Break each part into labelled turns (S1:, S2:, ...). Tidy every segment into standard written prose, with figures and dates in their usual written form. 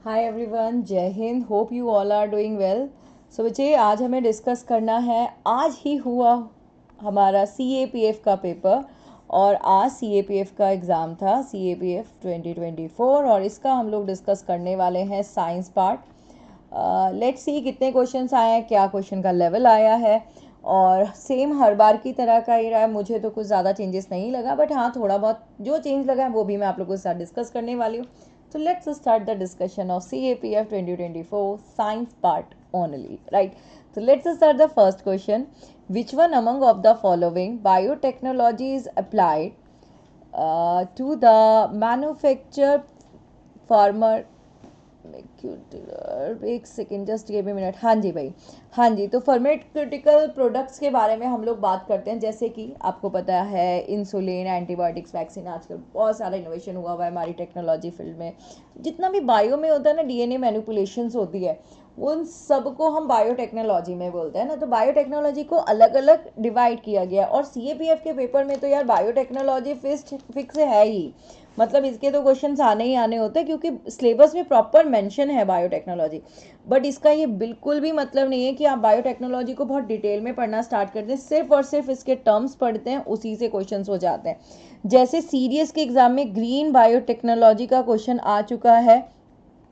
S1: Hi everyone, Jai Hind. Hope you all are doing well. So बच्चे, आज हमें डिस्कस करना है, आज ही हुआ हमारा CAPF का पेपर और आज CAPF का एग्ज़ाम था, CAPF 2024, और इसका हम लोग डिस्कस करने वाले हैं साइंस पार्ट। लेट्स सी कितने क्वेश्चंस आए हैं, क्या क्वेश्चन का लेवल आया है। और सेम हर बार की तरह का ही रहा है, मुझे तो कुछ ज़्यादा चेंजेस नहीं लगा, बट हाँ थोड़ा बहुत जो चेंज लगा है वो भी मैं आप लोगों के साथ डिस्कस करने वाली हूँ। So let's start the discussion of CAPF 2024 science part only, right? So let's start the first question. Which one among of the following biotechnology is applied to the manufacture farmer एक second, just give me minute. हाँ जी भाई, हाँ जी। तो pharmaceutical products के बारे में हम लोग बात करते हैं, जैसे कि आपको पता है इंसुलिन, एंटीबायोटिक्स, वैक्सीन, आजकल बहुत सारा इनोवेशन हुआ हुआ है हमारी टेक्नोलॉजी फील्ड में। जितना भी बायो में होता है ना, DNA मैनिपुलेशंस होती है, उन सबको हम बायोटेक्नोलॉजी में बोलते हैं ना। तो बायोटेक्नोलॉजी को अलग अलग डिवाइड किया गया, और CAPF के पेपर में तो यार बायोटेक्नोलॉजी फिक्स है ही, मतलब इसके तो क्वेश्चंस आने ही आने होते हैं, क्योंकि सिलेबस में प्रॉपर मेंशन है बायोटेक्नोलॉजी। बट इसका ये बिल्कुल भी मतलब नहीं है कि आप बायोटेक्नोलॉजी को बहुत डिटेल में पढ़ना स्टार्ट कर दें, सिर्फ और सिर्फ इसके टर्म्स पढ़ते हैं उसी से क्वेश्चंस हो जाते हैं। जैसे सीरियस के एग्जाम में ग्रीन बायोटेक्नोलॉजी का क्वेश्चन आ चुका है,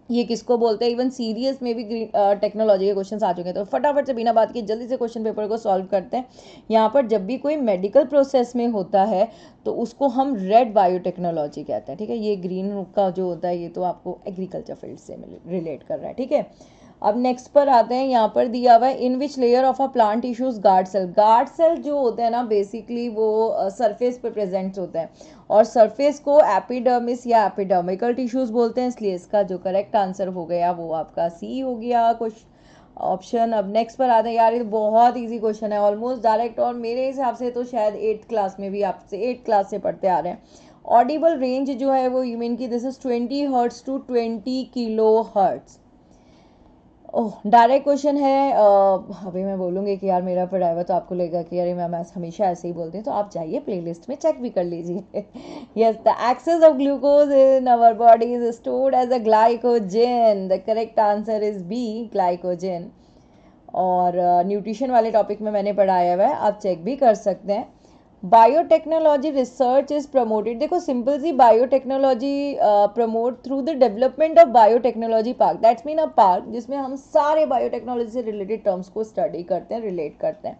S1: ये किसको बोलते हैं, इवन सीरियस में भी टेक्नोलॉजी के क्वेश्चन आ चुके हैं। तो फटाफट से बिना बात किए जल्दी से क्वेश्चन पेपर को सॉल्व करते हैं। यहाँ पर जब भी कोई मेडिकल प्रोसेस में होता है तो उसको हम रेड बायोटेक्नोलॉजी कहते हैं, ठीक है। ये ग्रीन का जो होता है ये तो आपको एग्रीकल्चर फील्ड से रिलेट कर रहा है, ठीक है। अब नेक्स्ट पर आते हैं, यहाँ पर दिया हुआ है in which layer of a plant tissues guard cell. Guard cell जो होते हैं ना, बेसिकली वो सरफेस पे प्रेजेंट होते हैं, और सरफेस को एपिडर्मिस या एपिडर्मिकल टिश्यूज बोलते हैं, इसलिए इसका जो करेक्ट आंसर हो गया वो आपका सी हो गया कुछ ऑप्शन। अब नेक्स्ट पर आते हैं, यार ये बहुत इजी क्वेश्चन है, ऑलमोस्ट डायरेक्ट, और मेरे हिसाब से तो शायद 8th क्लास में भी आपसे 8th क्लास से पढ़ते आ रहे हैं। ऑडिबल रेंज जो है वो यू मीन की this is 20 hertz to 20 kilo hertz. Oh, direct question है। अभी मैं बोलूँगी कि यार मेरा पढ़ाया हुआ, तो आपको लगेगा कि अरे मैम हमेशा ऐसे ही बोलते हैं, तो आप जाइए प्लेलिस्ट में चेक भी कर लीजिए। Yes, the excess of glucose in our body is stored as a glycogen. The correct answer is B, glycogen. और न्यूट्रिशन वाले टॉपिक में मैंने पढ़ाया हुआ है, आप चेक भी कर सकते हैं। बायोटेक्नोलॉजी रिसर्च इज प्रमोटेड, देखो सिंपल सी, biotechnology promote through the development of biotechnology park. That's mean a park जिसमें हम सारे बायोटेक्नोलॉजी से रिलेटेड टर्म्स को स्टडी करते हैं, रिलेट करते हैं।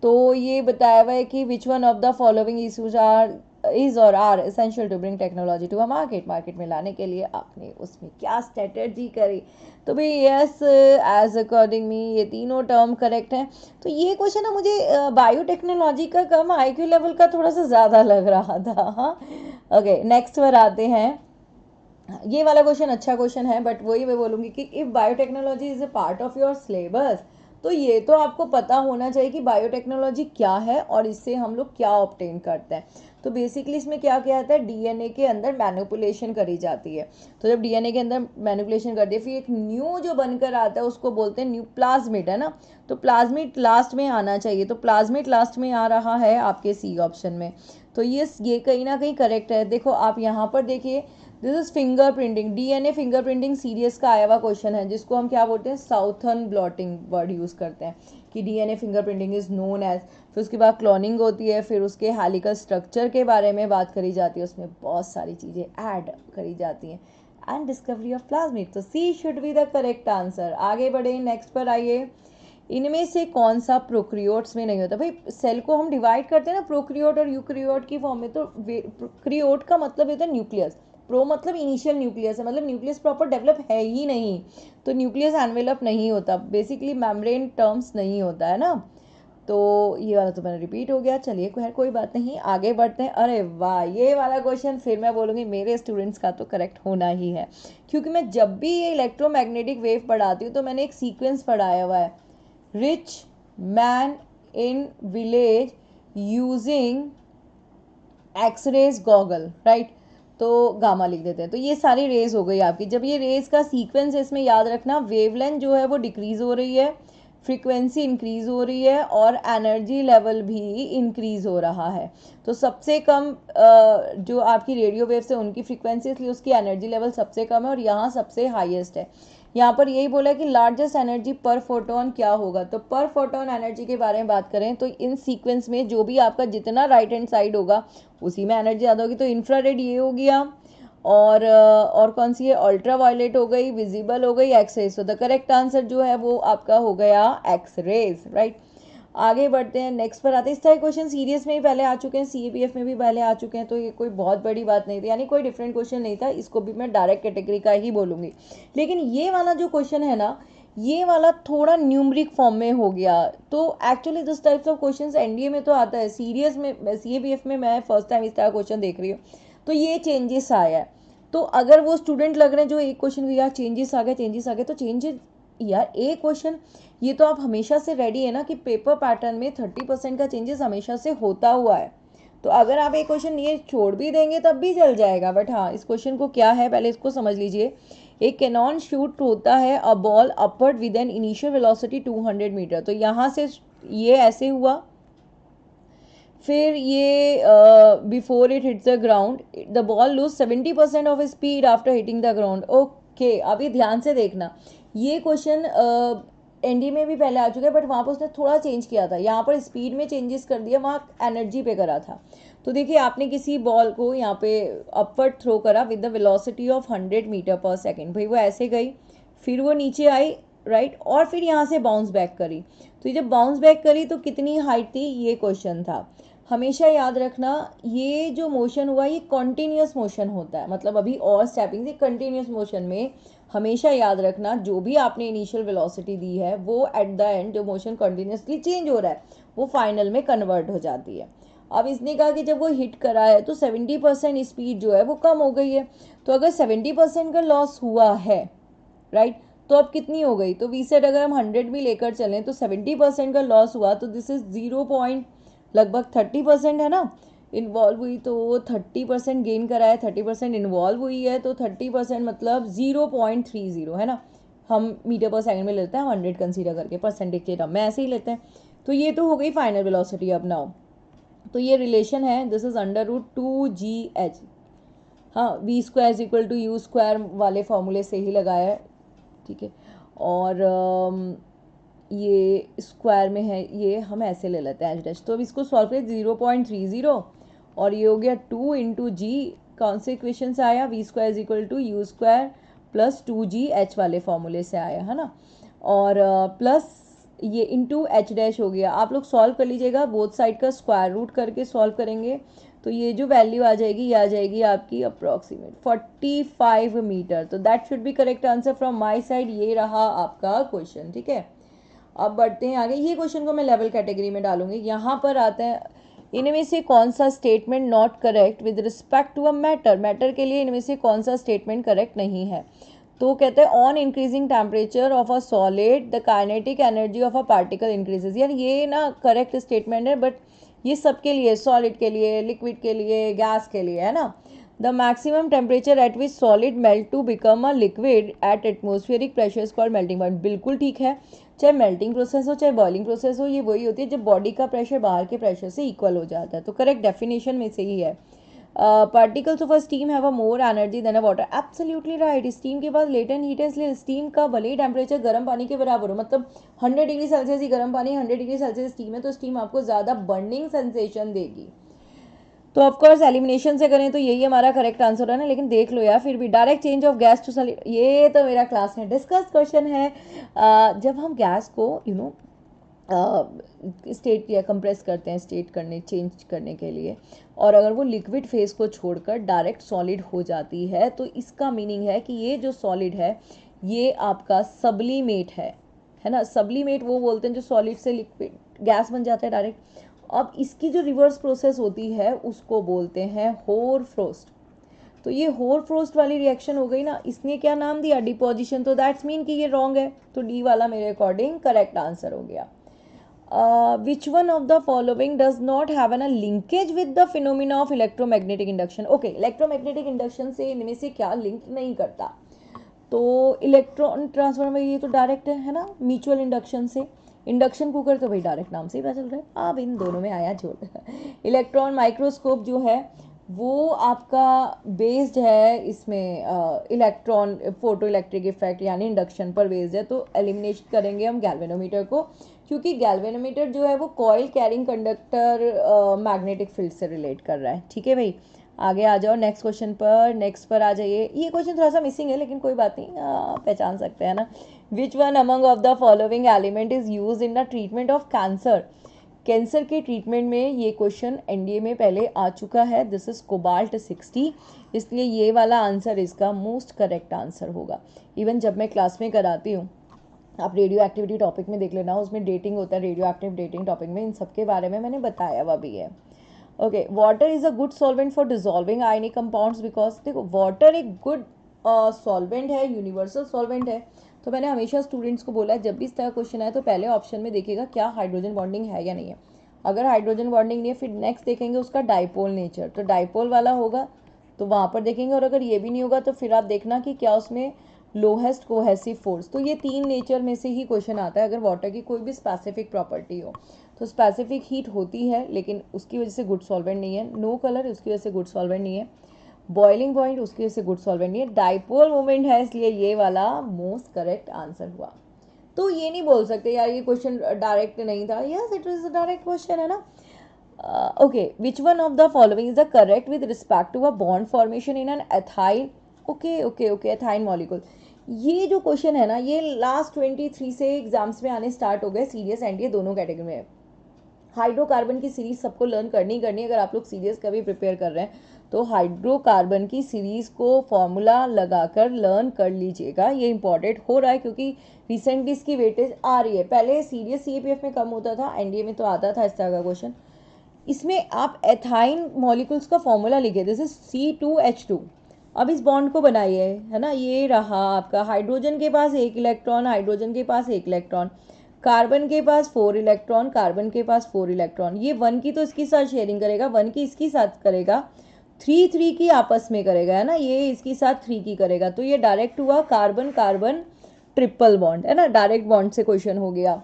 S1: तो ये बताया हुआ है कि which one of the following issues are is or are essential to bring technology to a market. Market में लाने के लिए आपने उसमें क्या स्ट्रेटेजी करी। तो भाई यस, एज अकॉर्डिंग मी ये तीनों टर्म करेक्ट हैं। तो ये क्वेश्चन ना मुझे बायोटेक्नोलॉजी का कम IQ लेवल का थोड़ा सा ज़्यादा लग रहा था। हाँ, ओके, नेक्स्ट पर आते हैं। ये वाला क्वेश्चन अच्छा क्वेश्चन है, बट वही मैं बोलूँगी कि if biotechnology is a part of your syllabus, तो ये तो आपको पता होना चाहिए कि बायोटेक्नोलॉजी क्या है और इससे हम लोग क्या ऑब्टेन करते हैं। तो बेसिकली इसमें क्या किया जाता है, DNA के अंदर मैनिपुलेशन करी जाती है। तो जब DNA के अंदर मैनिपुलेशन कर दिए, फिर एक न्यू जो बनकर आता है उसको बोलते हैं न्यू प्लाज्मिड, है ना। तो प्लाज्मिड लास्ट में आना चाहिए, तो प्लाज्मिड लास्ट में आ रहा है आपके C ऑप्शन में। तो ये कहीं ना कहीं करेक्ट है। देखो आप यहाँ पर देखिए, this is fingerprinting, DNA fingerprinting serious का आया हुआ क्वेश्चन है, जिसको हम क्या बोलते हैं, साउथर्न ब्लॉटिंग वर्ड यूज करते हैं कि DNA fingerprinting is known as. फिर उसके बाद क्लोनिंग होती है, फिर उसके हेलिकल स्ट्रक्चर के बारे में बात करी जाती है, उसमें बहुत सारी चीज़ें ऐड करी जाती हैं, एंड डिस्कवरी ऑफ प्लाज्मिड। तो C should be the correct answer. आगे बढ़े, नेक्स्ट पर आइए। इनमें से कौन सा प्रोक्रियोट्स में नहीं होता। भाई सेल को हम डिवाइड करते हैं ना प्रोक्रियोट और यूक्रियोट की फॉर्म में, तो प्रोक्रियोट का मतलब होता है न्यूक्लियस, प्रो मतलब इनिशियल न्यूक्लियस है, मतलब न्यूक्लियस प्रॉपर डेवलप है ही नहीं, तो न्यूक्लियस एनवेलप नहीं होता, बेसिकली मेम्ब्रेन टर्म्स नहीं होता है ना। तो ये वाला तो मैंने रिपीट हो गया, चलिए कोई बात नहीं, आगे बढ़ते हैं। अरे वाह, ये वाला क्वेश्चन फिर मैं बोलूँगी मेरे स्टूडेंट्स का तो करेक्ट होना ही है, क्योंकि मैं जब भी ये इलेक्ट्रोमैग्नेटिक वेव पढ़ाती हूँ तो मैंने एक सीक्वेंस पढ़ाया हुआ है, rich man in village using X-rays goggle, right. तो गामा लिख देते हैं, तो ये सारी रेज हो गई आपकी। जब ये रेज का सीक्वेंस है इसमें याद रखना, वेवलेंथ जो है वो डिक्रीज हो रही है, फ्रीक्वेंसी इंक्रीज हो रही है और एनर्जी लेवल भी इंक्रीज हो रहा है। तो सबसे कम जो आपकी रेडियो वेव्स है उनकी फ्रीक्वेंसी, इसलिए उसकी एनर्जी लेवल सबसे कम है और यहाँ सबसे हाईएस्ट है। यहाँ पर यही बोला है कि लार्जेस्ट एनर्जी पर फोटोन क्या होगा। तो पर फोटोन एनर्जी के बारे में बात करें तो इन सीक्वेंस में जो भी आपका जितना राइट हैंड साइड होगा उसी में एनर्जी ज़्यादा होगी। तो इंफ्रारेड ये हो गया, और कौन सी है, अल्ट्रा वायलेट हो गई, विजिबल हो गई, एक्स रेज। तो द करेक्ट आंसर जो है वो आपका हो गया एक्स रेज, राइट। आगे बढ़ते हैं, नेक्स्ट पर आते हैं। इस तरह क्वेश्चन सीरियस में भी पहले आ चुके हैं, सीएपीएफ में भी पहले आ चुके हैं, तो ये कोई बहुत बड़ी बात नहीं थी, यानी कोई डिफरेंट क्वेश्चन नहीं था, इसको भी मैं डायरेक्ट कैटेगरी का ही बोलूँगी। लेकिन ये वाला जो क्वेश्चन है ना, ये वाला थोड़ा न्यूमरिक फॉर्म में हो गया। तो actually this types of questions NDA में तो आता है, सीरियस में सीएपीएफ में मैं फर्स्ट टाइम इस तरह क्वेश्चन देख रही हूँ, तो ये चेंजेस आया है। तो अगर वो स्टूडेंट लग रहे हैं जो एक क्वेश्चन यार चेंजेस आ गए, तो चेंजेस यार एक क्वेश्चन, ये तो आप हमेशा से रेडी है ना कि पेपर पैटर्न में 30% का चेंजेस हमेशा से होता हुआ है। तो अगर आप एक क्वेश्चन ये छोड़ भी देंगे तब भी चल जाएगा। बट हाँ, इस क्वेश्चन को क्या है पहले इसको समझ लीजिए। एक कैनॉन शूट होता है a ball upward with an initial velocity 200 metre. तो यहाँ से ये ऐसे हुआ, फिर ये before it hits the ground the ball lose 70% of speed after hitting the ground. Okay, अभी ध्यान से देखना, ये क्वेश्चन एनडी में भी पहले आ चुका है, बट वहाँ पर उसने थोड़ा चेंज किया था, यहाँ पर स्पीड में चेंजेस कर दिया, वहाँ एनर्जी पे करा था। तो देखिए, आपने किसी बॉल को यहाँ पे अपवर्ड थ्रो करा with the velocity of 100 metre per second. भाई वो ऐसे गई, फिर वो नीचे आई, राइट, और फिर यहाँ से बाउंस बैक करी। तो ये जब बाउंस बैक करी तो कितनी हाइट थी, ये क्वेश्चन था। हमेशा याद रखना, ये जो मोशन हुआ ये कॉन्टीन्यूस मोशन होता है, मतलब अभी और स्टेपिंग से कंटिन्यूस मोशन में हमेशा याद रखना जो भी आपने इनिशियल वेलोसिटी दी है वो एट द एंड जो मोशन कंटिन्यूसली चेंज हो रहा है वो फाइनल में कन्वर्ट हो जाती है। अब इसने कहा कि जब वो हिट करा है तो 70% स्पीड जो है वो कम हो गई है। तो अगर 70% का लॉस हुआ है, राइट, तो अब कितनी हो गई, तो वी सेट अगर हम 100 भी लेकर चलें तो 70% का लॉस हुआ, तो दिस इज 0. लगभग 30% है ना इन्वॉल्व हुई, तो वो 30% गेन करा है, 30% इन्वॉल्व हुई है, तो 30% मतलब 0.30 है ना। हम मीटर पर सेकंड में लेते हैं, हम 100 कंसीडर करके परसेंटेज के टर्म में ऐसे ही लेते हैं। तो ये तो हो गई फाइनल वेलोसिटी। अब नाउ तो ये रिलेशन है, दिस इज √2gh। हाँ, V square is equal to U square वाले फॉर्मूले से ही लगाया है, ठीक है। और ये स्क्वायर में है, ये हम ऐसे ले लेते हैं एच। तो अब इसको सॉल्व करें, 0.30 और ये हो गया 2 इंटू जी, कौन से इक्वेशन से आया, V square is equal to U square plus 2gh वाले फॉर्मूले से आया है ना। और प्लस ये इंटू एच डैश हो गया। आप लोग सॉल्व कर लीजिएगा, बोथ साइड का स्क्वायर रूट करके सॉल्व करेंगे तो ये जो वैल्यू आ जाएगी ये आ जाएगी आपकी अप्रॉक्सीमेट 45 मीटर। तो that should be correct answer from my side. ये रहा आपका क्वेश्चन, ठीक है। अब बढ़ते हैं आगे, ये क्वेश्चन को मैं लेवल कैटेगरी में डालूंगी। यहाँ पर आते हैं, इनमें से कौन सा statement not correct with respect to a matter. Matter के लिए इनमें से कौन सा स्टेटमेंट करेक्ट नहीं है। तो कहते हैं on increasing temperature of a solid the kinetic energy of a particle increases. यार ये ना करेक्ट स्टेटमेंट है, बट ये सबके लिए, सॉलिड के लिए, लिक्विड के लिए, गैस के लिए, है ना। The maximum temperature at which solid melt to become a liquid at atmospheric pressure is called melting point. बिल्कुल ठीक है, चाहे मेल्टिंग प्रोसेस हो चाहे बॉइलिंग प्रोसेस हो, ये वही होती है जब बॉडी का प्रेशर बाहर के प्रेशर से इक्वल हो जाता है। तो करेक्ट डेफिनेशन में से ही है। Particles of a steam have a more energy than a water. Absolutely right. Steam के पास लेटेंट हीट है, इसलिए स्टीम का भले ही टेम्परेचर गर्म पानी के बराबर हो, मतलब 100 डिग्री सेल्सियस ही गर्म पानी, 100 डिग्री सेल्सियस स्टीम है, तो स्टीम आपको ज़्यादा बर्निंग सेंसेशन देगी। तो ऑफकोर्स एलिमिनेशन से करें तो यही हमारा करेक्ट आंसर है ना। लेकिन देख लो यार, फिर भी direct change of gas to solid, ये तो मेरा क्लास में डिस्कस क्वेश्चन है। जब हम गैस को स्टेट या कंप्रेस करते हैं, स्टेट करने, चेंज करने के लिए, और अगर वो लिक्विड फेज को छोड़कर डायरेक्ट सॉलिड हो जाती है, तो इसका मीनिंग है कि ये जो सॉलिड है ये आपका सबलीमेट है ना। सबलीमेट वो बोलते हैं जो सॉलिड से लिक्विड गैस बन जाता है डायरेक्ट। अब इसकी जो रिवर्स प्रोसेस होती है उसको बोलते हैं होर फ्रोस्ट। तो ये होर फ्रोस्ट वाली रिएक्शन हो गई ना, इसने क्या नाम दिया, डिपोजिशन। तो दैट्स मीन कि ये रॉन्ग है, तो डी वाला मेरे अकॉर्डिंग करेक्ट आंसर हो गया। विच one of the following does not have an linkage with the phenomena of electromagnetic induction. Okay, electromagnetic induction से इनमें से क्या लिंक नहीं करता, तो इलेक्ट्रॉन ट्रांसफर में ये तो डायरेक्ट है ना म्यूचुअल इंडक्शन से। इंडक्शन कुकर तो भाई डायरेक्ट नाम से ही पता चल रहा है, अब इन दोनों में आया जोड़। इलेक्ट्रॉन माइक्रोस्कोप जो है वो आपका बेस्ड है इसमें इलेक्ट्रॉन फोटो इलेक्ट्रिक इफेक्ट यानी इंडक्शन पर बेस्ड है, तो एलिमिनेट करेंगे हम गैल्वेनोमीटर को, क्योंकि गैल्वेनोमीटर जो है वो coil carrying conductor magnetic field से रिलेट कर रहा है। ठीक है भाई, आगे आ जाओ नेक्स्ट क्वेश्चन पर। नेक्स्ट पर आ जाइए, ये क्वेश्चन थोड़ा सा मिसिंग है लेकिन कोई बात नहीं, पहचान सकते हैं ना। विच one among of the following element is use in the treatment of cancer. Cancer के ट्रीटमेंट में ये क्वेश्चन एनडीए में पहले आ चुका है, दिस इज कोबाल्ट 60, इसलिए ये वाला आंसर इसका मोस्ट करेक्ट आंसर होगा। इवन जब मैं क्लास में कराती हूँ, आप रेडियो एक्टिविटी टॉपिक में देख लेना, उसमें डेटिंग होता है, रेडियो एक्टिव डेटिंग टॉपिक में इन सब के बारे में मैंने बताया हुआ भी है। Okay, water is a good solvent for dissolving ionic compounds, because देखो वाटर एक गुड सॉल्वेंट है, यूनिवर्सल सॉल्वेंट है। तो मैंने हमेशा स्टूडेंट्स को बोला है जब भी इस तरह क्वेश्चन आए तो पहले ऑप्शन में देखिएगा क्या हाइड्रोजन बॉन्डिंग है या नहीं है। अगर हाइड्रोजन बॉन्डिंग नहीं है फिर नेक्स्ट देखेंगे उसका डाइपोल नेचर, तो डाइपोल वाला होगा तो वहाँ पर देखेंगे, और अगर ये भी नहीं होगा तो फिर आप देखना कि क्या उसमें लोहेस्ट कोहेसिव फोर्स। तो ये 3 नेचर में से ही क्वेश्चन आता है अगर वाटर की कोई भी स्पेसिफिक प्रॉपर्टी हो। तो स्पेसिफिक हीट होती है लेकिन उसकी वजह से गुड सॉल्वेंट नहीं है, नो कलर उसकी वजह से गुड सॉल्वेंट नहीं है, बॉइलिंग पॉइंट उसकी वजह से गुड सॉल्वेंट नहीं है, डाइपोल मोमेंट है, इसलिए ये वाला मोस्ट करेक्ट आंसर हुआ। तो ये नहीं बोल सकते यार ये क्वेश्चन डायरेक्ट नहीं था, yes it is direct question है ना। Okay, which one of the following is the correct with respect to a bond formation in an ethyl, okay okay okay, ethyne molecule. ये जो क्वेश्चन है ना ये last 23 से एग्जाम्स में आने स्टार्ट हो गए, सीरियस एंड दोनों कैटेगरी में। हाइड्रोकार्बन की सीरीज सबको लर्न करनी करनी है, अगर आप लोग सीरियस कभी प्रिपेयर कर रहे हैं तो हाइड्रोकार्बन की सीरीज को फॉर्मूला लगाकर लर्न कर लीजिएगा, ये इंपॉर्टेंट हो रहा है क्योंकि रिसेंटली इसकी वेटेज आ रही है। पहले सीरियस सीएपीएफ में कम होता था, एनडीए में तो आता था इस तरह का क्वेश्चन। इसमें आप एथाइन मॉलिक्यूल्स का फॉर्मूला लिखे, दिस इज C2H2। अब इस बॉन्ड को बनाइए, है ना, ये रहा आपका, हाइड्रोजन के पास 1 इलेक्ट्रॉन, हाइड्रोजन के पास 1 इलेक्ट्रॉन, कार्बन के पास 4 इलेक्ट्रॉन, कार्बन के पास 4 इलेक्ट्रॉन, ये 1 की तो इसके साथ शेयरिंग करेगा, 1 की इसके साथ करेगा, 3 की आपस में करेगा, है ना, ये इसके साथ 3 की करेगा, तो ये डायरेक्ट हुआ कार्बन कार्बन ट्रिपल बॉन्ड, है ना, डायरेक्ट बॉन्ड से क्वेश्चन हो गया।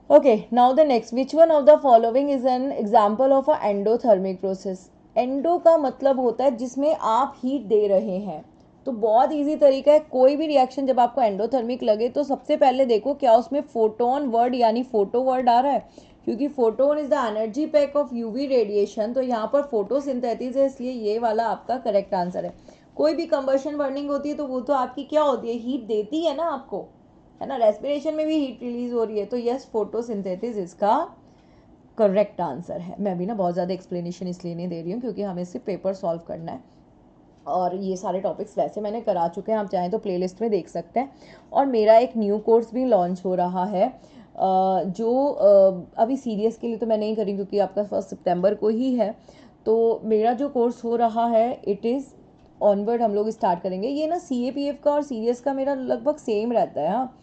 S1: Okay, now the next, which one of the following is an example of a endothermic process. Endo का मतलब होता है जिसमें आप हीट दे रहे हैं, तो बहुत इजी तरीका है, कोई भी रिएक्शन जब आपको एंडोथर्मिक लगे तो सबसे पहले देखो क्या उसमें फोटोन वर्ड यानी फोटो वर्ड आ रहा है, क्योंकि photon is the energy pack of UV radiation, तो यहाँ पर फोटोसिंथेसिस है, इसलिए ये वाला आपका करेक्ट आंसर है। कोई भी कंबशन बर्निंग होती है तो वो तो आपकी क्या होती है, हीट देती है ना आपको, है ना, रेस्पिरेशन में भी हीट रिलीज हो रही है, तो यस फोटोसिंथेसिस इसका करेक्ट आंसर है। मैं भी ना बहुत ज़्यादा एक्सप्लेनेशन इसलिए नहीं दे रही हूँ क्योंकि हमें सिर्फ पेपर सॉल्व करना है, और ये सारे टॉपिक्स वैसे मैंने करा चुके हैं, आप चाहें तो प्लेलिस्ट में देख सकते हैं। और मेरा एक न्यू कोर्स भी लॉन्च हो रहा है जो अभी सीरियस के लिए तो मैं नहीं करी क्योंकि आपका 1 सितंबर को ही है, तो मेरा जो कोर्स हो रहा है इट इज़ ऑनवर्ड हम लोग स्टार्ट करेंगे। ये ना CAPF का और सीरियस का मेरा लगभग सेम रहता है, हाँ,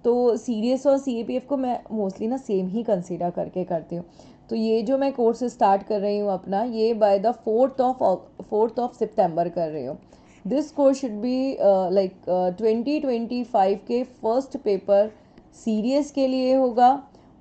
S1: तो सीरियस और CAPF को मैं मोस्टली ना सेम ही कंसीडर करके करती हूँ। तो ये जो मैं कोर्स स्टार्ट कर रही हूँ अपना, ये बाय द 4th ऑफ सितंबर कर रही हूँ। This course should be like 2025 के फर्स्ट पेपर सीरियस के लिए होगा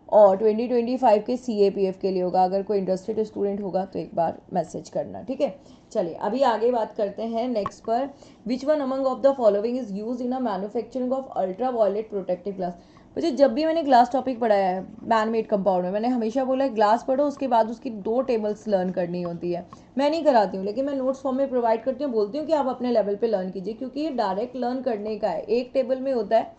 S1: और 2025 के CAPF के लिए होगा। अगर कोई इंटरेस्टेड स्टूडेंट होगा तो एक बार मैसेज करना, ठीक है। चलिए अभी आगे बात करते हैं नेक्स्ट पर, which one among of the following is use in a manufacturing of ultraviolet protective glass. मुझे जब भी मैंने ग्लास टॉपिक पढ़ाया है मैन मेड कंपाउंड में, मैंने हमेशा बोला है ग्लास पढ़ो उसके बाद उसकी 2 टेबल्स लर्न करनी होती है। मैं नहीं कराती हूँ लेकिन मैं नोट्स फॉर्म में प्रोवाइड करती हूँ, बोलती हूँ कि आप अपने लेवल पे लर्न कीजिए, क्योंकि ये डायरेक्ट लर्न करने का है। एक टेबल में होता है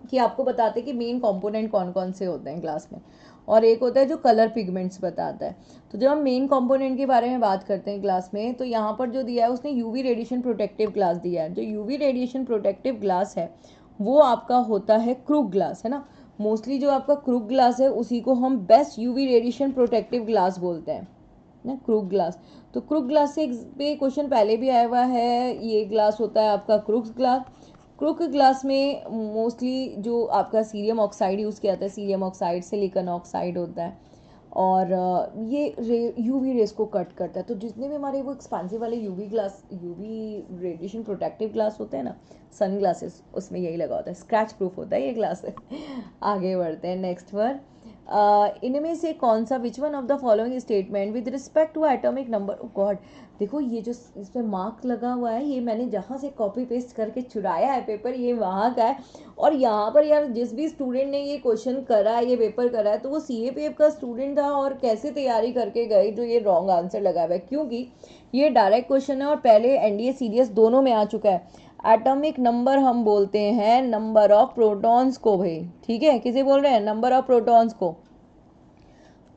S1: कि आपको बताते हैं कि मेन कंपोनेंट कौन कौन से होते हैं ग्लास में, और एक होता है जो कलर पिगमेंट्स बताता है। तो जब हम मेन कंपोनेंट के बारे में बात करते हैं ग्लास में, तो यहाँ पर जो दिया है उसने यूवी रेडिएशन प्रोटेक्टिव ग्लास दिया है। जो यूवी रेडिएशन प्रोटेक्टिव ग्लास है वो आपका होता है क्रूग ग्लास, है ना, मोस्टली जो आपका क्रूग ग्लास है उसी को हम best UV radiation protective glass बोलते हैं ना, क्रूग ग्लास। तो क्रूग ग्लास से पे क्वेश्चन पहले भी आया हुआ है, ये ग्लास होता है आपका क्रूग ग्लास। क्रूग ग्लास में मोस्टली जो आपका सीरियम ऑक्साइड यूज़ किया जाता है, सीरियम ऑक्साइड सिलिकॉन ऑक्साइड होता है, और ये यूवी रेस को कट करता है। तो जितने भी हमारे वो एक्सपेंसिव वाले यूवी रेडिएशन प्रोटेक्टिव ग्लास होते हैं ना, सन ग्लासेस, उसमें यही लगा होता है, स्क्रैच प्रूफ होता है ये ग्लास। आगे बढ़ते हैं नेक्स्ट पर। इनमें से कौन सा, which one of the following statement with respect to atomic number, god, देखो ये जो इस पर मार्क लगा हुआ है, ये मैंने जहाँ से कॉपी पेस्ट करके चुराया है पेपर, ये वहाँ का है। और यहाँ पर यार जिस भी स्टूडेंट ने ये क्वेश्चन करा है, ये पेपर करा है, तो वो CAPF का स्टूडेंट था और कैसे तैयारी करके गए जो ये रॉन्ग आंसर लगा हुआ है, क्योंकि ये डायरेक्ट क्वेश्चन है और पहले NDA CDS दोनों में आ चुका है। एटॉमिक नंबर हम बोलते हैं नंबर ऑफ प्रोटॉन्स को भाई, ठीक है, किसे बोल रहे हैं, नंबर ऑफ प्रोटॉन्स को।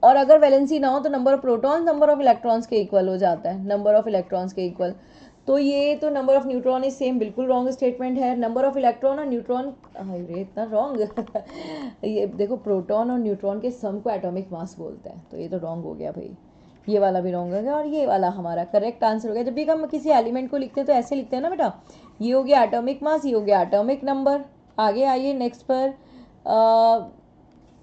S1: और अगर वैलेंसी ना हो तो number of protons number of electrons के इक्वल हो जाता है, नंबर ऑफ इलेक्ट्रॉन्स के इक्वल। तो ये तो number of neutron is same, बिल्कुल रॉन्ग स्टेटमेंट है। नंबर ऑफ इलेक्ट्रॉन और न्यूट्रॉन, अरे इतना रॉन्ग। ये देखो प्रोटॉन और न्यूट्रॉन के सम को एटॉमिक मास बोलते हैं, तो ये तो रॉन्ग हो गया भाई, ये वाला भी रॉन्ग हो गया और ये वाला हमारा करेक्ट आंसर हो गया। जब भी हम किसी एलिमेंट को लिखते हैं तो ऐसे लिखते हैं ना बेटा, ये हो गया एटॉमिक मास, ये हो गया एटॉमिक नंबर। आगे आइए नेक्स्ट पर,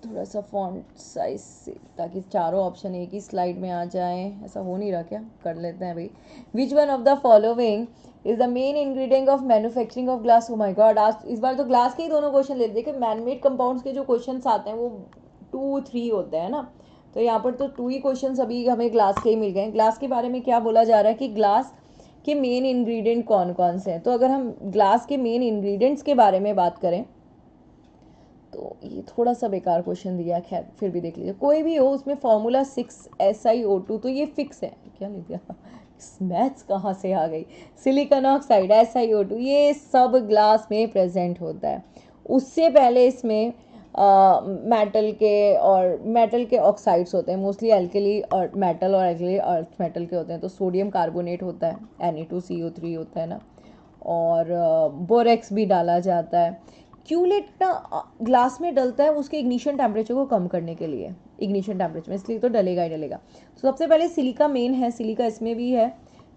S1: थोड़ा सा फॉन्ट साइज से, ताकि चारों ऑप्शन एक ही स्लाइड में आ जाएं, ऐसा हो नहीं रहा क्या, कर लेते हैं भाई। विच one of the following is the main ingredient of manufacturing of glass, oh my God, आज इस बार तो ग्लास के ही दोनों क्वेश्चन ले देखिए, मैनमेड कंपाउंड्स के जो क्वेश्चन आते हैं वो 2-3 होते हैं ना, तो यहाँ पर तो 2 ही क्वेश्चन अभी हमें ग्लास के ही मिल गए। ग्लास के बारे में क्या बोला जा रहा है कि ग्लास के मेन इंग्रेडिएंट कौन कौन से हैं, तो अगर हम ग्लास के मेन इंग्रेडिएंट्स के बारे में बात करें तो ये थोड़ा सा बेकार क्वेश्चन दिया, खैर फिर भी देख लीजिए, कोई भी हो उसमें फॉर्मूला 6SiO2, तो ये फिक्स है, क्या लिख दिया, मैथ्स कहाँ से आ गई, सिलिकॉन ऑक्साइड SiO2, ये सब ग्लास में प्रेजेंट होता है। उससे पहले इसमें मेटल के ऑक्साइड्स होते हैं, मोस्टली एल्कली और मेटल और एल्कली अर्थ मेटल के होते हैं, तो सोडियम कार्बोनेट होता है, Na2CO3 होता है ना, और बोरेक्स भी डाला जाता है। क्यूलेट ना ग्लास में डलता है उसके इग्निशन टेम्परेचर को कम करने के लिए, इग्निशन टेम्परेचर में, इसलिए तो डलेगा ही डलेगा। तो सबसे पहले सिलिका मेन है, सिलिका इसमें भी है,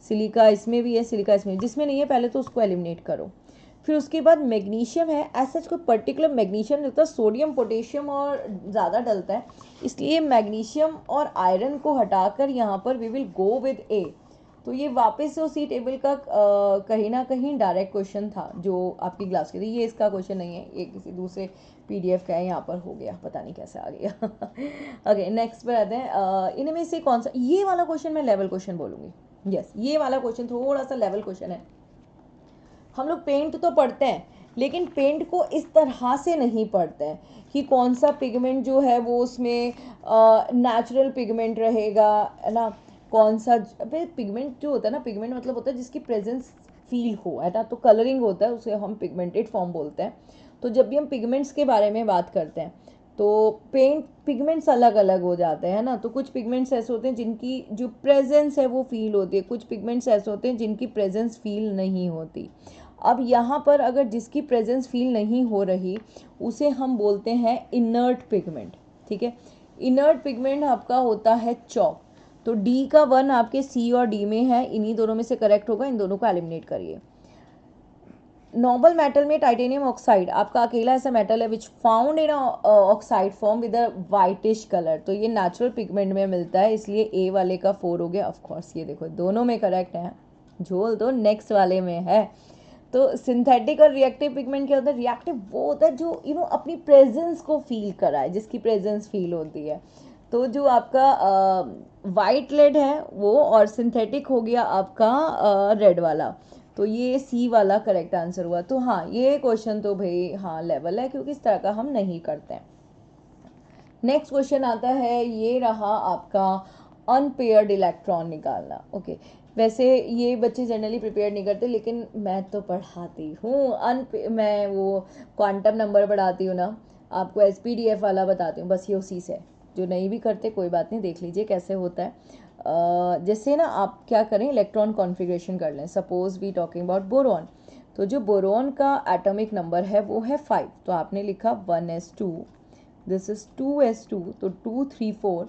S1: सिलिका इसमें भी है, सिलिका इसमें, जिसमें नहीं है पहले तो उसको एलिमिनेट करो। फिर उसके बाद मैग्नीशियम है, ऐसा कोई पर्टिकुलर मैग्नीशियम डलता है, सोडियम पोटेशियम और ज़्यादा डलता है, इसलिए मैग्नीशियम और आयरन को हटाकर यहाँ पर we will go with A। तो ये वापस से उसी टेबल का कहीं ना कहीं डायरेक्ट क्वेश्चन था जो आपकी क्लास के थी, ये इसका क्वेश्चन नहीं है, ये किसी दूसरे PDF का है, यहाँ पर हो गया, पता नहीं कैसे आ गया। ओके नेक्स्ट पर आते हैं, इनमें से कौन सा, ये वाला क्वेश्चन मैं लेवल क्वेश्चन बोलूँगी, यस ये वाला क्वेश्चन थोड़ा सा लेवल क्वेश्चन है। हम लोग पेंट तो पढ़ते हैं लेकिन पेंट को इस तरह से नहीं पढ़ते हैं कि कौन सा पिगमेंट जो है वो उसमें नेचुरल पिगमेंट रहेगा, है ना, कौन सा पिगमेंट जो होता है ना, पिगमेंट मतलब होता है जिसकी प्रेजेंस फील हो, है ना, तो कलरिंग होता है उसे हम पिगमेंटेड फॉर्म बोलते हैं। तो जब भी हम पिगमेंट्स के बारे में बात करते हैं तो पेंट पिगमेंट्स अलग अलग हो जाते हैं ना, तो कुछ पिगमेंट्स ऐसे होते हैं जिनकी जो प्रेजेंस है वो फील होती है, कुछ पिगमेंट्स ऐसे होते हैं जिनकी प्रेजेंस फील नहीं होती। अब यहाँ पर अगर जिसकी प्रेजेंस फील नहीं हो रही उसे हम बोलते हैं इनर्ट पिगमेंट, ठीक है। इनर्ट पिगमेंट आपका होता है चॉक, तो D का 1 आपके C और D में है, इन्हीं दोनों में से करेक्ट होगा, इन दोनों को एलिमिनेट करिए। नोबल मेटल में टाइटेनियम ऑक्साइड आपका अकेला ऐसा मेटल है which found in oxide form with a whitish colour, तो ये नेचुरल पिगमेंट में मिलता है, इसलिए A वाले का 4 हो गया। ऑफ कोर्स ये देखो दोनों में करेक्ट है, झोल दो नेक्स्ट वाले में है। तो सिंथेटिक और रिएक्टिव पिगमेंट क्या होता है, रिएक्टिव वो होता है जो अपनी प्रेजेंस को फील कराए, जिसकी प्रेजेंस फील होती है। तो जो आपका वाइट लेड है वो, और सिंथेटिक हो गया आपका रेड वाला, तो ये C वाला करेक्ट आंसर हुआ। तो हाँ ये क्वेश्चन तो भाई हाँ लेवल है, क्योंकि इस तरह का हम नहीं करते हैं। नेक्स्ट क्वेश्चन आता है, ये रहा आपका अनपेयर्ड इलेक्ट्रॉन निकालना। ओके वैसे ये बच्चे जनरली प्रिपेयर नहीं करते, लेकिन मैं तो पढ़ाती हूँ, मैं वो क्वांटम नंबर पढ़ाती हूँ ना, आपको SPDF वाला बताती हूँ, बस ये उसी से, जो नहीं भी करते कोई बात नहीं, देख लीजिए कैसे होता है। जैसे ना आप क्या करें, इलेक्ट्रॉन कॉन्फ़िगरेशन कर लें, suppose we talking about boron, तो जो बोरॉन का एटॉमिक नंबर है वो है 5, तो आपने लिखा 1s2, दिस इज 2s2, तो 2 3 4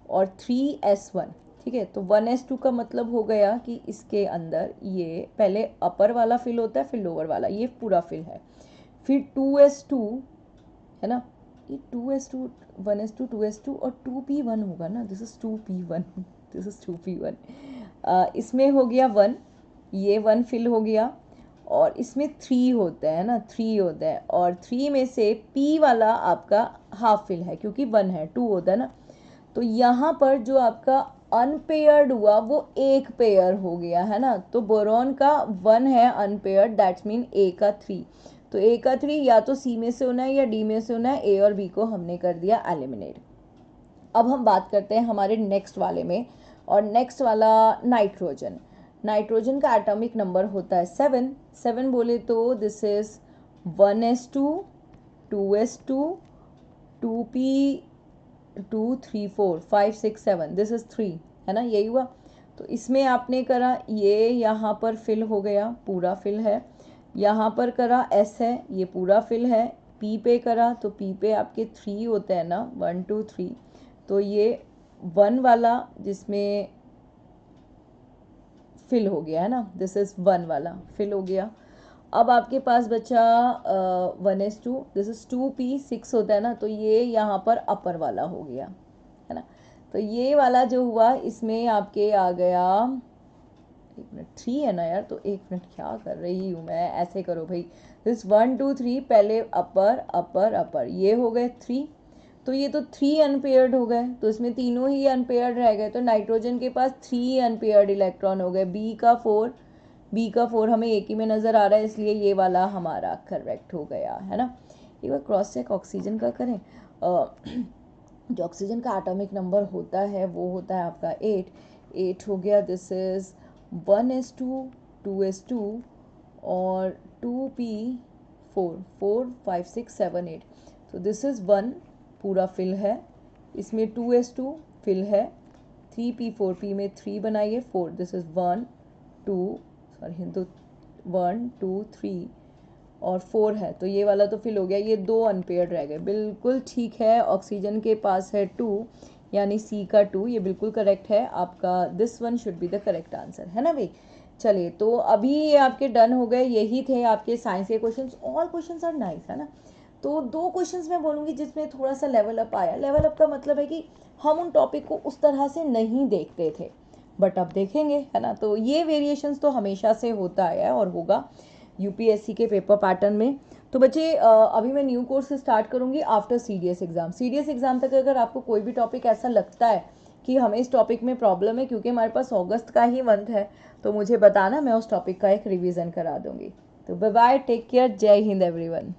S1: और 3s1, ठीक है। तो 1s2 का मतलब हो गया कि इसके अंदर ये पहले अपर वाला फिल होता है, फिर लोअर वाला, ये पूरा फिल है, फिर 2s2 है ना, ये 2s2 1s2 2s2 और 2p1 होगा ना, this is 2p1, this is 2p1। इसमें हो गया 1, ये 1 फिल हो गया, और इसमें 3 होता है ना, 3 होता है, और 3 में से p वाला आपका हाफ फिल है क्योंकि 1 है, 2 होता है ना। तो यहाँ पर जो आपका अनपेयर्ड हुआ वो एक पेयर हो गया है ना, तो बोरॉन का 1 है अनपेयर्ड, दैट्स मीन ए का 3। तो ए का 3 या तो सी में से होना है या डी में से होना है, ए और बी को हमने कर दिया एलिमिनेट। अब हम बात करते हैं हमारे नेक्स्ट वाले में, और नेक्स्ट वाला नाइट्रोजन। नाइट्रोजन का एटॉमिक नंबर होता है 7। 7 बोले तो this is 1s2 2s2 2p2 3 4 5 6 7, this is 3 है ना, यही हुआ। तो इसमें आपने करा, ये यहाँ पर फिल हो गया, पूरा फिल है। यहाँ पर करा एस है, ये पूरा फिल है। पी पे करा तो पी पे आपके 3 होते हैं ना, 1 2 3, तो ये 1 वाला जिसमें फिल हो गया है ना, दिस इज 1 वाला फिल हो गया। अब आपके पास बचा 1s2, दिस इज 2p6 होता है ना, तो ये यहाँ पर अपर वाला हो गया है ना। तो ये वाला जो हुआ इसमें आपके आ गया, एक मिनट 3 है ना यार, तो एक मिनट क्या कर रही हूँ मैं, ऐसे करो भाई, दिस 1 2 3 पहले अपर अपर अपर, ये हो गए 3। तो ये तो 3 अनपेयर्ड हो गए, तो इसमें तीनों ही अनपेयर्ड रह गए, तो नाइट्रोजन के पास 3 अनपेयर्ड इलेक्ट्रॉन हो गए। बी का 4 हमें एक ही में नज़र आ रहा है, इसलिए ये वाला हमारा करेक्ट हो गया है ना। एक बार क्रॉस चेक ऑक्सीजन का करें। जो ऑक्सीजन का एटॉमिक नंबर होता है वो होता है आपका 8 हो गया। दिस इज़ 1s2 2s2 और 2p4 4 5 6 7 8, तो दिस इज़ 1 पूरा फिल है। इसमें 2s2 फिल है, 3p4 p में 3 बनाइए 4, दिस इज़ 1 2 सॉरी 1 2 3 और 4 है, तो ये वाला तो फिल हो गया। ये 2 अनपेयर्ड रह गए, बिल्कुल ठीक है। ऑक्सीजन के पास है 2, यानी सी का 2, ये बिल्कुल करेक्ट है आपका। This one should be the correct answer, है ना भाई। चलिए, तो अभी ये आपके डन हो गए, यही थे आपके साइंस के questions. All questions are nice, है ना। तो 2 क्वेश्चंस मैं बोलूँगी जिसमें थोड़ा सा लेवल अप आया। लेवल अप का मतलब है कि हम उन टॉपिक को उस तरह से नहीं देखते थे, बट अब देखेंगे, है ना। तो ये वेरिएशंस तो हमेशा से होता आया है और होगा यूपीएससी के पेपर पैटर्न में। तो बच्चे अभी मैं न्यू कोर्स स्टार्ट करूँगी after CDS exam. CDS exam तक अगर आपको कोई भी टॉपिक ऐसा लगता है कि हमें इस टॉपिक में प्रॉब्लम है, क्योंकि हमारे पास अगस्त का ही मंथ है, तो मुझे बताना, मैं उस टॉपिक का एक रिवीजन करा दूँगी। तो बाय बाय, टेक केयर, जय हिंद एवरीवन।